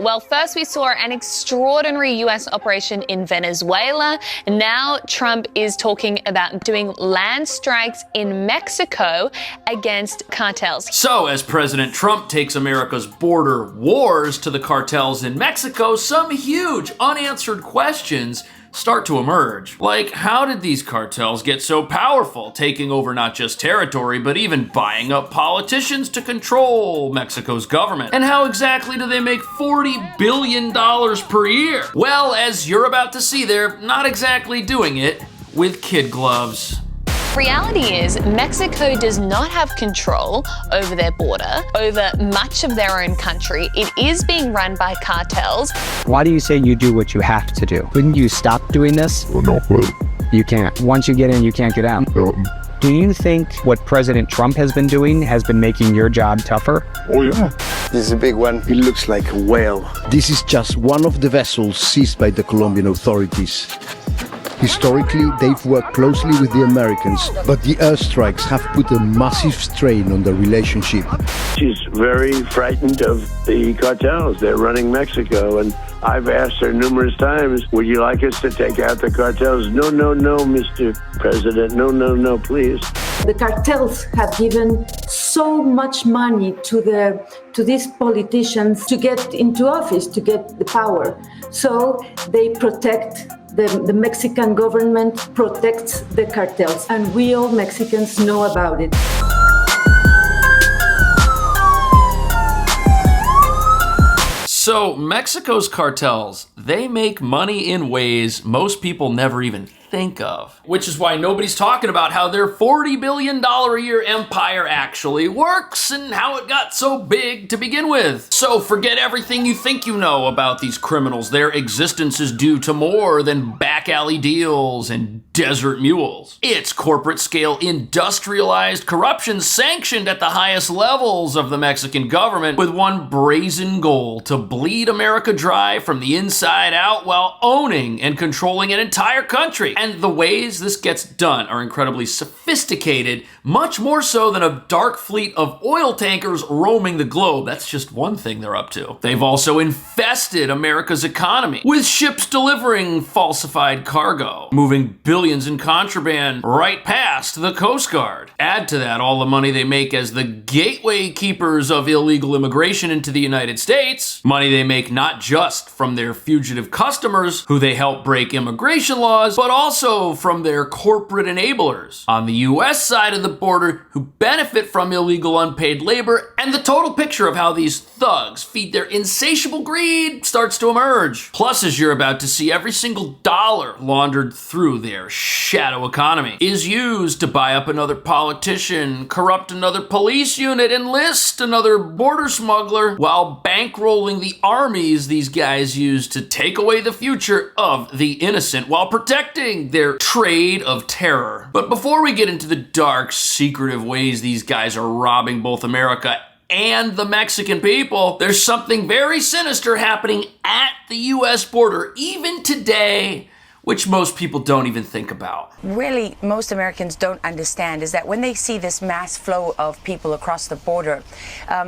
Well, first we saw an extraordinary US operation in Venezuela. Now Trump is talking about doing land strikes in Mexico against cartels. So, as President Trump takes America's border wars to the cartels in Mexico, some huge unanswered questions start to emerge. Like, how did these cartels get so powerful, taking over not just territory, but even buying up politicians to control Mexico's government? And how exactly do they make $40 billion per year? Well, as you're about to see, they're not exactly doing it with kid gloves. Reality is, Mexico does not have control over their border, over much of their own country. It is being run by cartels. Why do you say you do what you have to do? Couldn't you stop doing this? No. You can't. Once you get in, you can't get out. Do you think what President Trump has been doing has been making your job tougher? Oh yeah. This is a big one. It looks like a whale. This is just one of the vessels seized by the Colombian authorities. Historically, they've worked closely with the Americans, but the airstrikes have put a massive strain on the relationship. She's very frightened of the cartels. They're running Mexico, and I've asked her numerous times, would you like us to take out the cartels? No, Mr. President. No, please. The cartels have given so much money to these politicians to get into office, to get the power. So they protect the Mexican government protects the cartels, and we all Mexicans know about it. So, Mexico's cartels, they make money in ways most people never even think of. Which is why nobody's talking about how their $40 billion a year empire actually works and how it got so big to begin with. So forget everything you think you know about these criminals. Their existence is due to more than back alley deals and desert mules. It's corporate scale industrialized corruption sanctioned at the highest levels of the Mexican government with one brazen goal: to bleed America dry from the inside out while owning and controlling an entire country. And the ways this gets done are incredibly sophisticated, much more so than a dark fleet of oil tankers roaming the globe. That's just one thing they're up to. They've also infested America's economy with ships delivering falsified cargo, moving billions in contraband right past the Coast Guard. Add to that all the money they make as the gateway keepers of illegal immigration into the United States. Money they make not just from their fugitive customers who they help break immigration laws, but also from their corporate enablers on the US side of the border who benefit from illegal unpaid labor. And the total picture of how these thugs feed their insatiable greed starts to emerge. Plus, as you're about to see, every single dollar laundered through their shadow economy is used to buy up another politician, corrupt another police unit, enlist another border smuggler, while bankrolling the armies these guys use to take away the future of the innocent while protecting their trade of terror. But before we get into the dark, secretive ways these guys are robbing both America and the Mexican people, there's something very sinister happening at the US border, even today, which most people don't even think about. Really, most Americans don't understand is that when they see this mass flow of people across the border,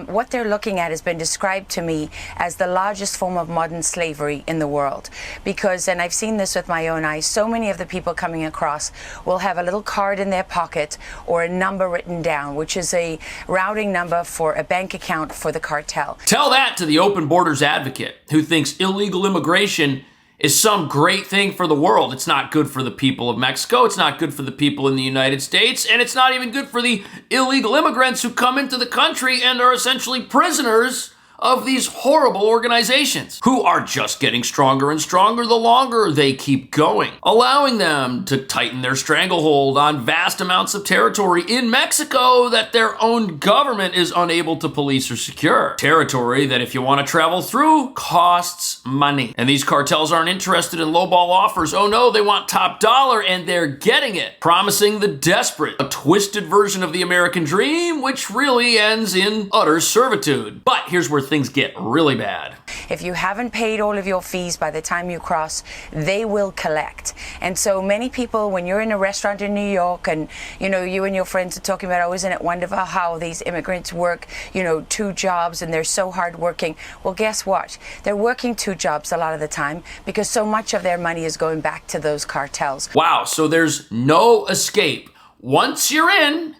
what they're looking at has been described to me as the largest form of modern slavery in the world. Because, and I've seen this with my own eyes, so many of the people coming across will have a little card in their pocket or a number written down, which is a routing number for a bank account for the cartel. Tell that to the open borders advocate who thinks illegal immigration is some great thing for the world. It's not good for the people of Mexico, it's not good for the people in the United States, and it's not even good for the illegal immigrants who come into the country and are essentially prisoners of these horrible organizations who are just getting stronger and stronger the longer they keep going, allowing them to tighten their stranglehold on vast amounts of territory in Mexico that their own government is unable to police or secure. Territory that, if you want to travel through, costs money. And these cartels aren't interested in lowball offers. Oh no, they want top dollar, and they're getting it, promising the desperate a twisted version of the American dream, which really ends in utter servitude. But here's where things get really bad. If you haven't paid all of your fees by the time you cross, they will collect. And so many people, when you're in a restaurant in New York and, you know, you and your friends are talking about, oh, isn't it wonderful how these immigrants work, you know, 2 jobs and they're so hardworking. Well, guess what? They're working 2 jobs a lot of the time because so much of their money is going back to those cartels. Wow, so there's no escape. Once you're in,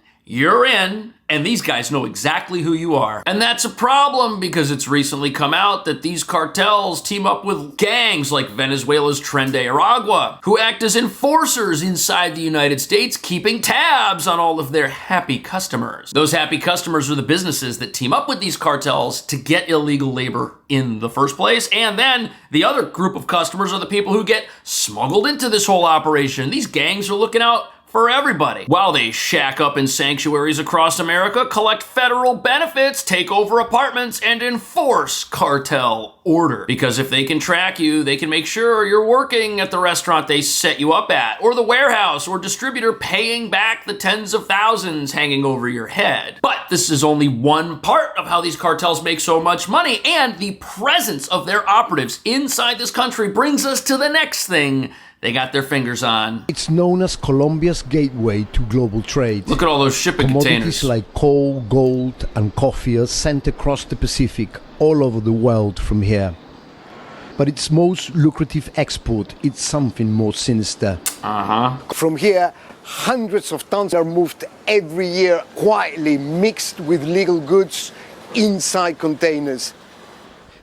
and these guys know exactly who you are. And that's a problem because it's recently come out that these cartels team up with gangs like Venezuela's Tren de Aragua, who act as enforcers inside the United States, keeping tabs on all of their happy customers. Those happy customers are the businesses that team up with these cartels to get illegal labor in the first place. And then the other group of customers are the people who get smuggled into this whole operation. These gangs are looking out for everybody. While they shack up in sanctuaries across America, collect federal benefits, take over apartments, and enforce cartel order. Because if they can track you, they can make sure you're working at the restaurant they set you up at, or the warehouse or distributor paying back the tens of thousands hanging over your head. But this is only one part of how these cartels make so much money, and the presence of their operatives inside this country brings us to the next thing they got their fingers on. It's known as Colombia's gateway to global trade. Look at all those shipping Commodities containers. like coal, gold, and coffee are sent across the Pacific all over the world from here. But its most lucrative export is something more sinister. From here, hundreds of tons are moved every year, quietly mixed with legal goods inside containers.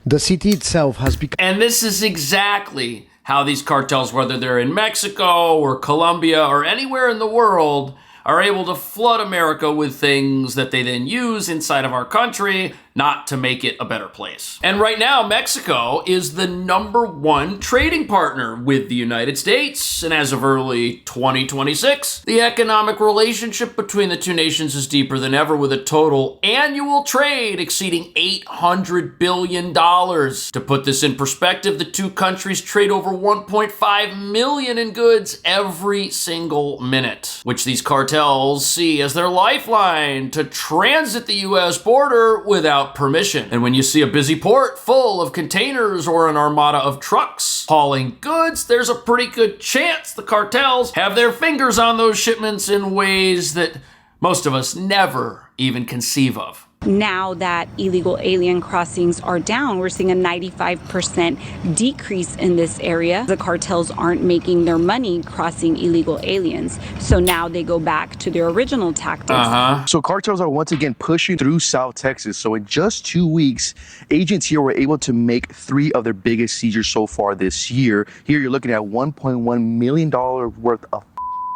The city itself has become... And this is exactly how these cartels, whether they're in Mexico or Colombia or anywhere in the world, are able to flood America with things that they then use inside of our country, not to make it a better place. And right now, Mexico is the #1 trading partner with the United States. And as of early 2026, the economic relationship between the two nations is deeper than ever, with a total annual trade exceeding $800 billion. To put this in perspective, the two countries trade over 1.5 million in goods every single minute, which these cartels see as their lifeline to transit the U.S. border without permission. And when you see a busy port full of containers or an armada of trucks hauling goods, there's a pretty good chance the cartels have their fingers on those shipments in ways that most of us never even conceive of. Now that illegal alien crossings are down, we're seeing a 95% decrease in this area. The cartels aren't making their money crossing illegal aliens. So now they go back to their original tactics. So cartels are once again pushing through South Texas. So in just 2 weeks, agents here were able to make 3 of their biggest seizures so far this year. Here you're looking at $1.1 million worth of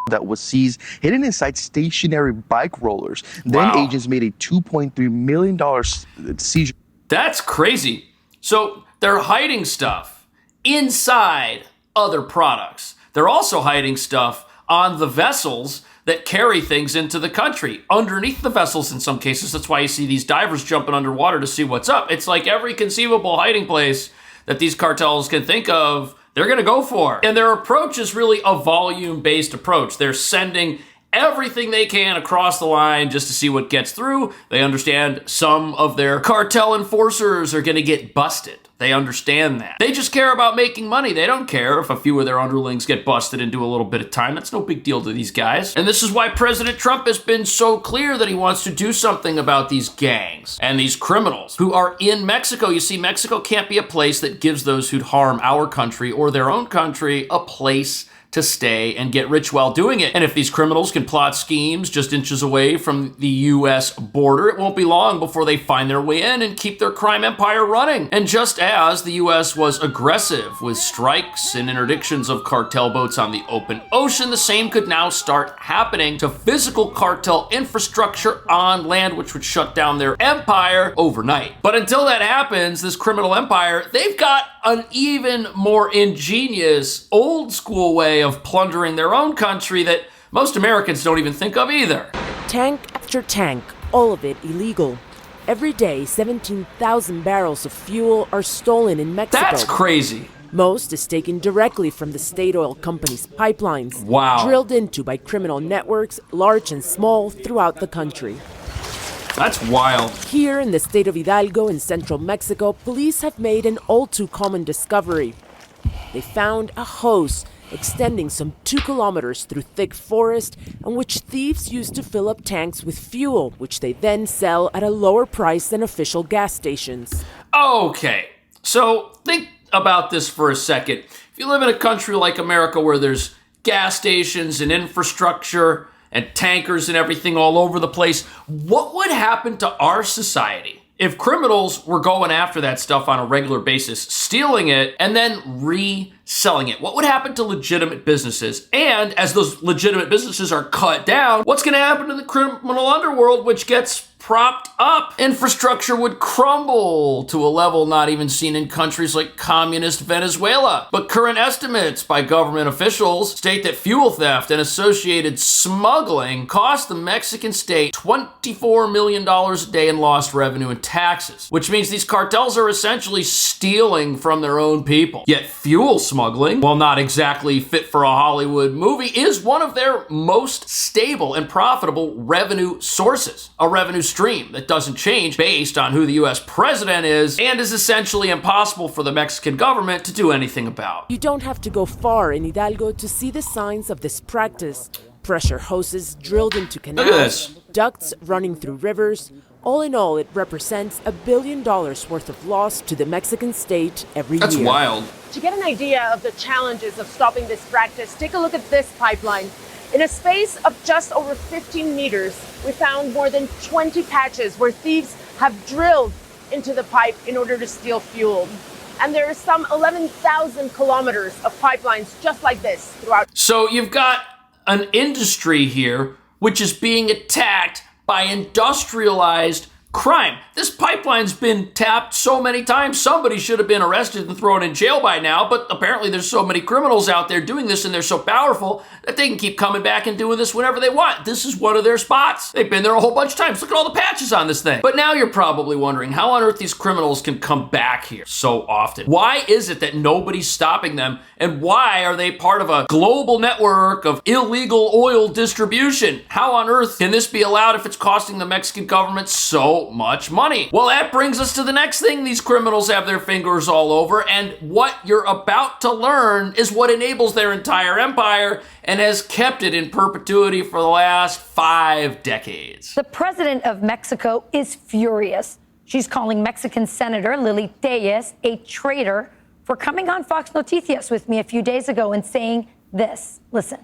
that was seized hidden inside stationary bike rollers. Then agents made a $2.3 million seizure. That's crazy. So they're hiding stuff inside other products. They're also hiding stuff on the vessels that carry things into the country, underneath the vessels in some cases. That's why you see these divers jumping underwater to see what's up. It's like every conceivable hiding place that these cartels can think of, they're going to go for. And their approach is really a volume-based approach. They're sending everything they can across the line just to see what gets through. They understand some of their cartel enforcers are going to get busted. They understand that. They just care about making money. They don't care if a few of their underlings get busted and do a little bit of time. That's no big deal to these guys. And this is why President Trump has been so clear that he wants to do something about these gangs and these criminals who are in Mexico. You see, Mexico can't be a place that gives those who'd harm our country or their own country a place to stay and get rich while doing it. And if these criminals can plot schemes just inches away from the U.S. border, it won't be long before they find their way in and keep their crime empire running. And just as the U.S. was aggressive with strikes and interdictions of cartel boats on the open ocean, the same could now start happening to physical cartel infrastructure on land, which would shut down their empire overnight. But until that happens, this criminal empire, they've got an even more ingenious, old school way of plundering their own country that most Americans don't even think of either. Tank after tank, all of it illegal. Every day, 17,000 barrels of fuel are stolen in Mexico. That's crazy. Most is taken directly from the state oil company's pipelines. Wow. Drilled into by criminal networks, large and small, throughout the country. That's wild. Here in the state of Hidalgo in central Mexico, police have made an all too common discovery. They found a hose extending some 2 kilometers through thick forest, and which thieves used to fill up tanks with fuel, which they then sell at a lower price than official gas stations. Okay, so think about this for a second. If you live in a country like America where there's gas stations and infrastructure and tankers and everything all over the place, what would happen to our society if criminals were going after that stuff on a regular basis, stealing it, and then reselling it? What would happen to legitimate businesses? And as those legitimate businesses are cut down, what's going to happen to the criminal underworld, which gets propped up? Infrastructure would crumble to a level not even seen in countries like communist Venezuela. But current estimates by government officials state that fuel theft and associated smuggling cost the Mexican state $24 million a day in lost revenue and taxes, which means these cartels are essentially stealing from their own people. Yet fuel smuggling, while not exactly fit for a Hollywood movie, is one of their most stable and profitable revenue sources. A revenue stream that doesn't change based on who the US president is and is essentially impossible for the Mexican government to do anything about. You don't have to go far in Hidalgo to see the signs of this practice. Pressure hoses drilled into canals, ducts running through rivers. All in all, it represents $1 billion worth of loss to the Mexican state every year. That's wild. To get an idea of the challenges of stopping this practice, take a look at this pipeline. In a space of just over 15 meters, we found more than 20 patches where thieves have drilled into the pipe in order to steal fuel. And there are some 11,000 kilometers of pipelines just like this throughout. So you've got an industry here which is being attacked by industrialized crime. This pipeline's been tapped so many times, somebody should have been arrested and thrown in jail by now, but apparently there's so many criminals out there doing this and they're so powerful that they can keep coming back and doing this whenever they want. This is one of their spots. They've been there a whole bunch of times. Look at all the patches on this thing. But now you're probably wondering how on earth these criminals can come back here so often. Why is it that nobody's stopping them, and why are they part of a global network of illegal oil distribution? How on earth can this be allowed if it's costing the Mexican government so much money? Well, that brings us to the next thing these criminals have their fingers all over, and what you're about to learn is what enables their entire empire and has kept it in perpetuity for the last 5 decades. The president of Mexico is furious. She's calling Mexican Senator Lily Tellez a traitor for coming on Fox Noticias with me a few days ago and saying this. Listen.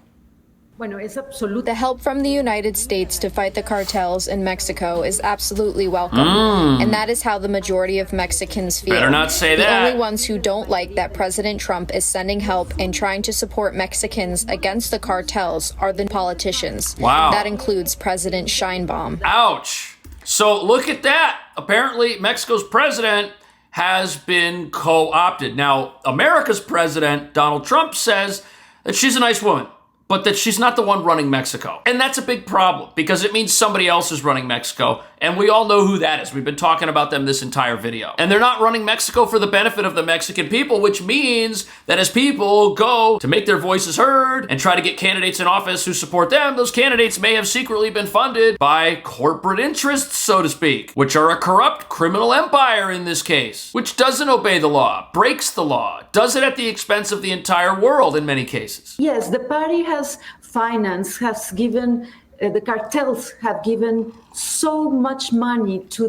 The help from the United States to fight the cartels in Mexico is absolutely welcome. And that is how the majority of Mexicans feel. Better not say that. The only ones who don't like that President Trump is sending help and trying to support Mexicans against the cartels are the politicians. Wow. That includes President Scheinbaum. Ouch. So look at that. Apparently, Mexico's president has been co-opted. Now, America's president, Donald Trump, says that she's a nice woman, but that she's not the one running Mexico. And that's a big problem because it means somebody else is running Mexico. And we all know who that is. We've been talking about them this entire video. And they're not running Mexico for the benefit of the Mexican people, which means that as people go to make their voices heard and try to get candidates in office who support them, those candidates may have secretly been funded by corporate interests, so to speak, which are a corrupt criminal empire in this case, which doesn't obey the law, breaks the law, does it at the expense of the entire world in many cases. Yes, the party has financed, has given, the cartels have given so much money to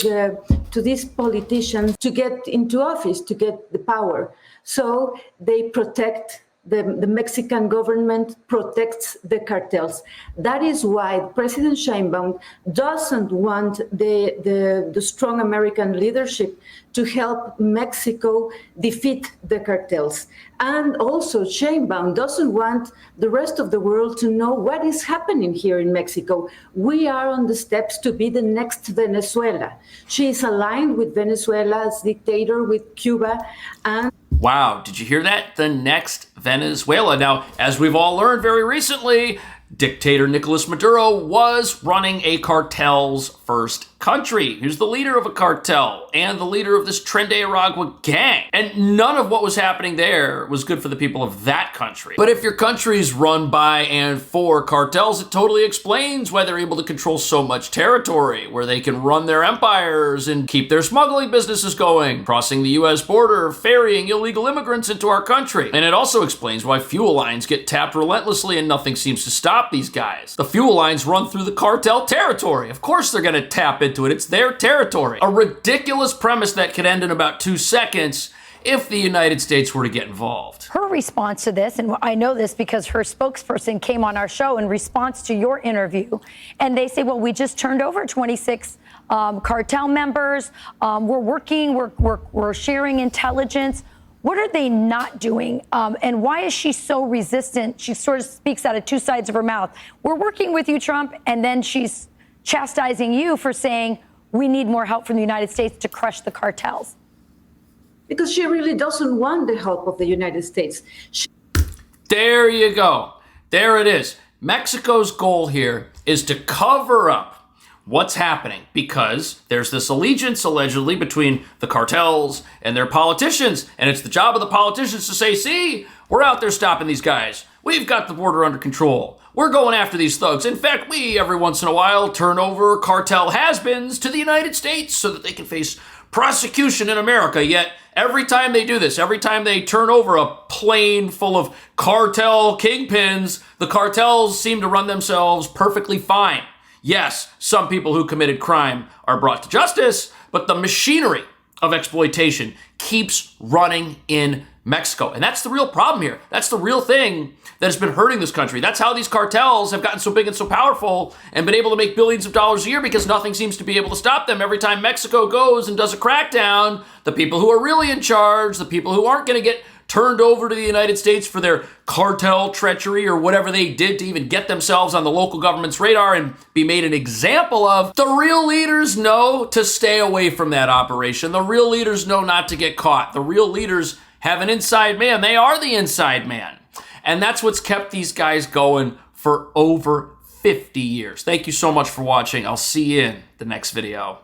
these politicians to get into office, to get the power. So they protect, the Mexican government protects the cartels. That is why President Sheinbaum doesn't want the strong American leadership to help Mexico defeat the cartels. And also Sheinbaum doesn't want the rest of the world to know what is happening here in Mexico. We are on the steps to be the next Venezuela. She is aligned with Venezuela's dictator, with Cuba, and wow, did you hear that? The next Venezuela. Now, as we've all learned very recently, dictator Nicolas Maduro was running a cartels first country, who's the leader of a cartel and the leader of this Trinidad gang. And none of what was happening there was good for the people of that country. But if your country's run by and for cartels, it totally explains why they're able to control so much territory, where they can run their empires and keep their smuggling businesses going, crossing the US border, ferrying illegal immigrants into our country. And it also explains why fuel lines get tapped relentlessly and nothing seems to stop these guys. The fuel lines run through the cartel territory. Of course they're gonna tap into it. It's their territory. A ridiculous premise that could end in about 2 seconds if the United States were to get involved. Her response to this, and I know this because her spokesperson came on our show in response to your interview, and they say, well, we just turned over 26 cartel members. We're working, we're sharing intelligence. What are they not doing? And why is she so resistant? She sort of speaks out of two sides of her mouth. We're working with you, Trump, and then she's chastising you for saying we need more help from the United States to crush the cartels. Because she really doesn't want the help of the United States. There you go. There it is. Mexico's goal here is to cover up what's happening because there's this allegiance allegedly between the cartels and their politicians. And it's the job of the politicians to say, see, we're out there stopping these guys. We've got the border under control. We're going after these thugs. In fact, we, every once in a while, turn over cartel has-beens to the United States so that they can face prosecution in America. Yet every time they do this, every time they turn over a plane full of cartel kingpins, the cartels seem to run themselves perfectly fine. Yes, some people who committed crime are brought to justice, but the machinery of exploitation keeps running in Mexico. And that's the real problem here. That's the real thing that has been hurting this country. That's how these cartels have gotten so big and so powerful and been able to make billions of dollars a year because nothing seems to be able to stop them. Every time Mexico goes and does a crackdown, the people who are really in charge, the people who aren't going to get turned over to the United States for their cartel treachery or whatever they did to even get themselves on the local government's radar and be made an example of, the real leaders know to stay away from that operation. The real leaders know not to get caught. The real leaders have an inside man. They are the inside man. And that's what's kept these guys going for over 50 years. Thank you so much for watching. I'll see you in the next video.